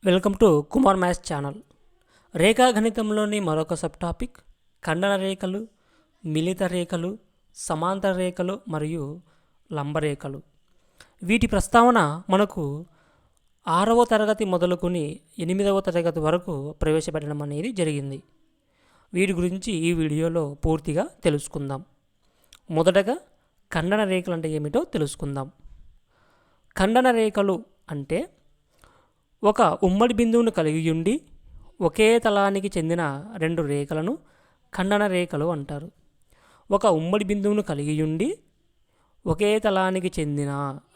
Welcome to Kumar maths channel. రేఖాగణితంలోని మరొక sub topic ఖండన రేఖలు, మిలిత రేఖలు, సమాంతర రేఖలు మరియు లంబరేఖలు. వీటి ప్రస్తావన మనకు 6వ తరగతి మొదలుకొని 8వ తరగతి వరకు ప్రవేశపెట్టడం అనేది జరిగింది. వీటి గురించి ఈ వీడియోలో పూర్తిగా తెలుసుకుందాం. మొదటగా ఖండన రేఖలు అంటే ఏమిటో తెలుసుకుందాం. ఖండన రేఖలు అంటే ఒక ఉమ్మడి బిందువును కలిగి ఉండి ఒకే తలానికి చెందిన రెండు రేఖలను ఖండన రేఖలు అంటారు. ఒక ఉమ్మడి బిందువును కలిగి ఉండి ఒకే తలానికి చెందిన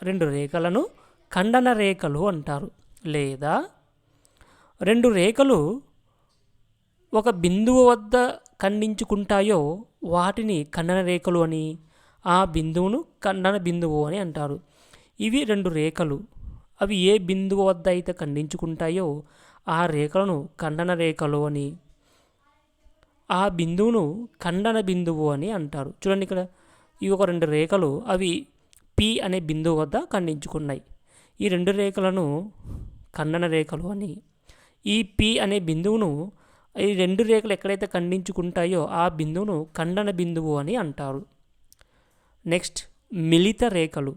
రెండు రేఖలను ఖండన రేఖలు అంటారు. లేదా రెండు రేఖలు ఒక బిందువు వద్ద ఖండించుకుంటాయో వాటిని ఖండన రేఖలు అని, ఆ బిందువును ఖండన బిందువు అని అంటారు. ఇవి రెండు రేఖలు, అవి ఏ బిందువు వద్ద అయితే ఖండించుకుంటాయో ఆ రేఖలను ఖండన రేఖలు అని, ఆ బిందువును ఖండన బిందువు అని అంటారు. చూడండి, ఇక్కడ ఇవి ఒక రెండు రేఖలు, అవి పి అనే బిందువు వద్ద ఖండించుకున్నాయి. ఈ రెండు రేఖలను ఖండన రేఖలు అని, ఈ పి అనే బిందువును ఈ రెండు రేఖలు ఎక్కడైతే ఖండించుకుంటాయో ఆ బిందువును ఖండన బిందువు అని అంటారు. నెక్స్ట్, మిలిత రేఖలు.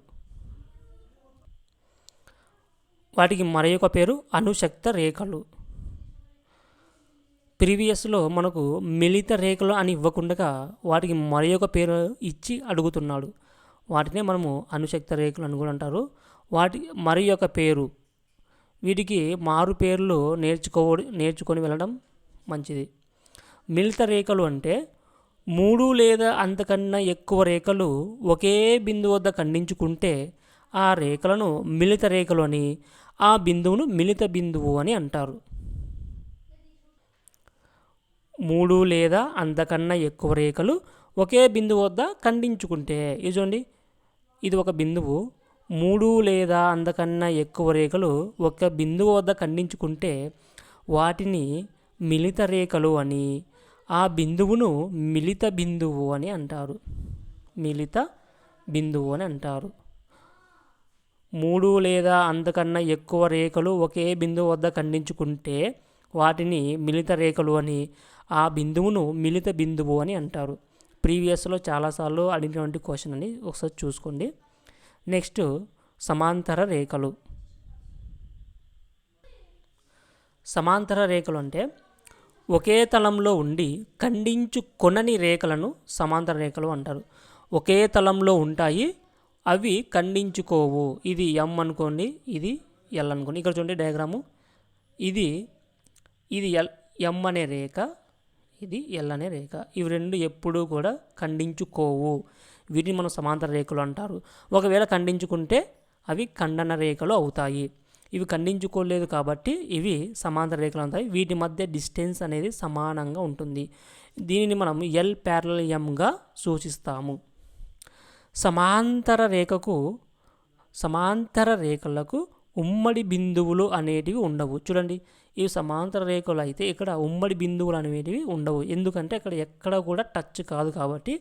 వాటికి మరొక పేరు అనుశక్త రేఖలు. ప్రీవియస్లో మనకు మిలిత రేఖలు అని ఇవ్వకుండా వాటికి మరొక పేరు ఇచ్చి అడుగుతున్నాడు. వాటినే మనము అనుశక్త రేఖలు అని కూడా అంటారు. వాటి మరొక పేరు, వీటికి మారు పేర్లు నేర్చుకొని వెళ్ళడం మంచిది. మిలిత రేఖలు అంటే 3 లేదా అంతకన్నా ఎక్కువ రేఖలు ఒకే బిందువు వద్ద ఖండించుకుంటే ఆ రేఖలను మిలిత రేఖలు అని, ఆ బిందువును మిలిత బిందువు అని అంటారు. 3 లేదా అంతకన్నా ఎక్కువ రేఖలు ఒకే బిందువు వద్ద ఖండించుకుంటే, ఇది చూడండి, ఇది ఒక బిందువు, 3 లేదా అంతకన్నా ఎక్కువ రేఖలు ఒక బిందువు వద్ద ఖండించుకుంటే వాటిని మిలిత రేఖలు అని, ఆ బిందువును మిలిత బిందువు అని అంటారు. మిలిత బిందువు అని అంటారు. 3 లేదా అంతకన్నా ఎక్కువ రేఖలు ఒకే బిందువు వద్ద ఖండించుకుంటే వాటిని మిలిత రేఖలు అని, ఆ బిందువును మిలిత బిందువు అని అంటారు. ప్రీవియస్లో చాలాసార్లు అడిగినటువంటి క్వశ్చన్ అని ఒకసారి చూసుకోండి. నెక్స్ట్, సమాంతర రేఖలు. సమాంతర రేఖలు అంటే ఒకే తలంలో ఉండి ఖండించుకొనని రేఖలను సమాంతర రేఖలు అంటారు. ఒకే తలంలో ఉంటాయి, అవి ఖండించుకోవు. ఇది ఎం అనుకోండి, ఇది ఎల్ అనుకోండి. ఇక్కడ చూడండి డయాగ్రాము, ఇది ఎం అనే రేఖ, ఇది ఎల్ అనే రేఖ. ఇవి రెండు ఎప్పుడూ కూడా ఖండించుకోవు. వీటిని మనం సమాంతర రేఖలు అంటారు. ఒకవేళ ఖండించుకుంటే అవి ఖండన రేఖలు అవుతాయి. ఇవి ఖండించుకోలేదు కాబట్టి ఇవి సమాంతర రేఖలు అవుతాయి. వీటి మధ్య డిస్టెన్స్ అనేది సమానంగా ఉంటుంది. దీనిని మనం ఎల్ ప్యారలల్ ఎంగా సూచిస్తాము. సమాంతర రేఖలకు ఉమ్మడి బిందువులు అనేటివి ఉండవు. చూడండి, ఇవి సమాంతర రేఖలు అయితే ఇక్కడ ఉమ్మడి బిందువులు అనేటివి ఉండవు. ఎందుకంటే అక్కడ ఎక్కడ కూడా టచ్ కాదు కాబట్టి,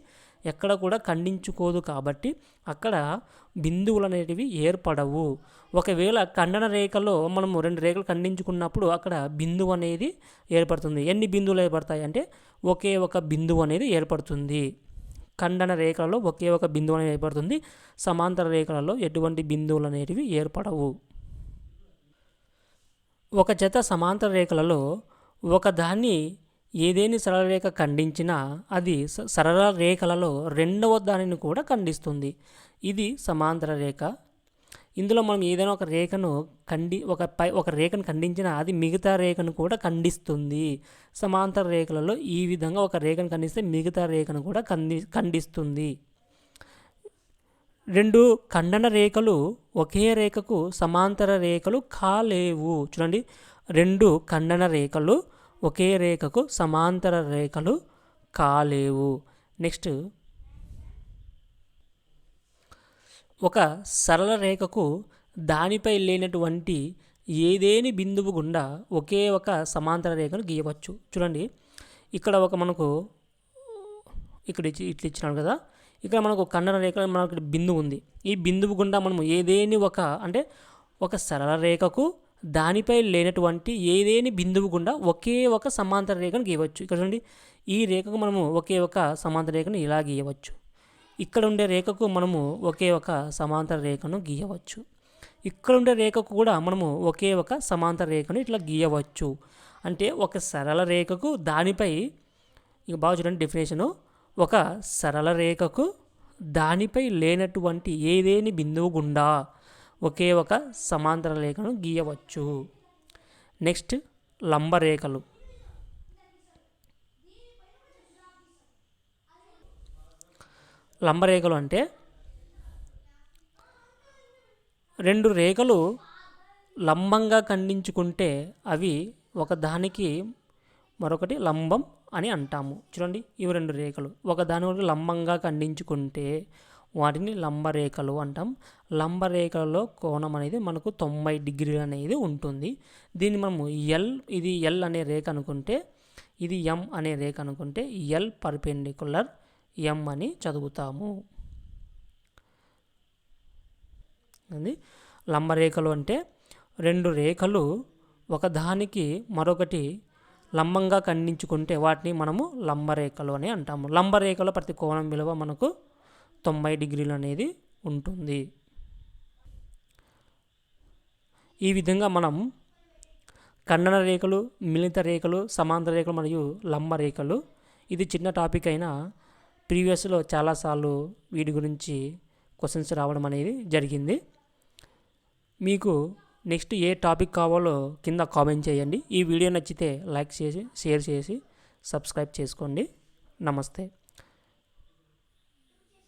ఎక్కడ కూడా ఖండించుకోదు కాబట్టి అక్కడ బిందువులు అనేటివి ఏర్పడవు. ఒకవేళ ఖండన రేఖలో మనము రెండు రేఖలు ఖండించుకున్నప్పుడు అక్కడ బిందువు అనేది ఏర్పడుతుంది. ఎన్ని బిందువులు ఏర్పడతాయి అంటే ఒకే ఒక బిందువు అనేది ఏర్పడుతుంది. ఖండన రేఖలలో ఒకే ఒక బిందువు అనేది ఏర్పడుతుంది. సమాంతర రేఖలలో ఎటువంటి బిందువులు అనేటివి ఏర్పడవు. ఒక జత సమాంతర రేఖలలో ఒకదాన్ని ఏదేని సరళ రేఖ ఖండించినా అది సరళ రేఖలలో రెండవ దానిని కూడా ఖండిస్తుంది. ఇది సమాంతర రేఖ. ఇందులో మనం ఏదైనా ఒక రేఖను ఒక రేఖను ఖండించినా అది మిగతా రేఖను కూడా ఖండిస్తుంది. సమాంతర రేఖలలో ఈ విధంగా ఒక రేఖను ఖండిస్తే మిగతా రేఖను కూడా ఖండిస్తుంది. రెండు ఖండన రేఖలు ఒకే రేఖకు సమాంతర రేఖలు కాలేవు. చూడండి, రెండు ఖండన రేఖలు ఒకే రేఖకు సమాంతర రేఖలు కాలేవు. నెక్స్ట్, ఒక సరళ రేఖకు దానిపై లేనటువంటి ఏదేని బిందువు గుండా ఒకే ఒక సమాంతర రేఖను గీయవచ్చు. చూడండి, ఇక్కడ మనకు ఇక్కడ ఇట్లా ఇచ్చినాడు కదా, ఇక్కడ మనకు ఖండన రేఖ మనకు బిందువు ఉంది. ఈ బిందువు గుండా మనము ఏదేని ఒక సరళ రేఖకు దానిపై లేనటువంటి ఏదేని బిందువు గుండా ఒకే ఒక సమాంతర రేఖను గీయవచ్చు. ఇక్కడ చూడండి, ఈ రేఖకు మనము ఒకే ఒక సమాంతర రేఖను ఇలా గీయవచ్చు. ఇక్కడ ఉండే రేఖకు మనము ఒకే ఒక సమాంతర రేఖను గీయవచ్చు. ఇక్కడ ఉండే రేఖకు కూడా మనము ఒకే ఒక సమాంతర రేఖను ఇట్లా గీయవచ్చు. అంటే ఒక సరళ రేఖకు దానిపై, ఇక బాగా చూడండి డెఫినేషను, ఒక సరళ రేఖకు దానిపై లేనటువంటి ఏదేని బిందువు గుండా ఒకే ఒక సమాంతర రేఖను గీయవచ్చు. నెక్స్ట్ లంబరేఖలు. లంబరేఖలు అంటే రెండు రేఖలు లంబంగా ఖండించుకుంటే అవి ఒకదానికి మరొకటి లంబం అని అంటాము. చూడండి, ఇవి రెండు రేఖలు ఒకదానికి లంబంగా ఖండించుకుంటే వాటిని లంబరేఖలు అంటాం. లంబరేఖలలో కోణం అనేది మనకు 90 డిగ్రీలు అనేది ఉంటుంది. దీన్ని మనము ఇది ఎల్ అనే రేఖ అనుకుంటే, ఇది ఎం అనే రేఖ అనుకుంటే ఎల్ పర్పెండిక్యులర్ ఎం అని చదువుతాము. అది లంబరేఖలు అంటే రెండు రేఖలు ఒకదానికి మరొకటి లంబంగా ఖండించుకుంటే వాటిని మనము లంబరేఖలు అని అంటాము. లంబరేఖలో ప్రతి కోణం విలువ మనకు 90 డిగ్రీలు అనేది ఉంటుంది. ఈ విధంగా మనం ఖండన రేఖలు, మిలిత రేఖలు, సమాంతర రేఖలు మరియు లంబ రేఖలు, ఇది చిన్న టాపిక్ అయినా ప్రీవియస్లో చాలాసార్లు వీటి గురించి క్వశ్చన్స్ రావడం అనేది జరిగింది. మీకు నెక్స్ట్ ఏ టాపిక్ కావాలో కింద కామెంట్ చేయండి. ఈ వీడియో నచ్చితే లైక్ చేసి, షేర్ చేసి, సబ్స్క్రైబ్ చేసుకోండి. నమస్తే.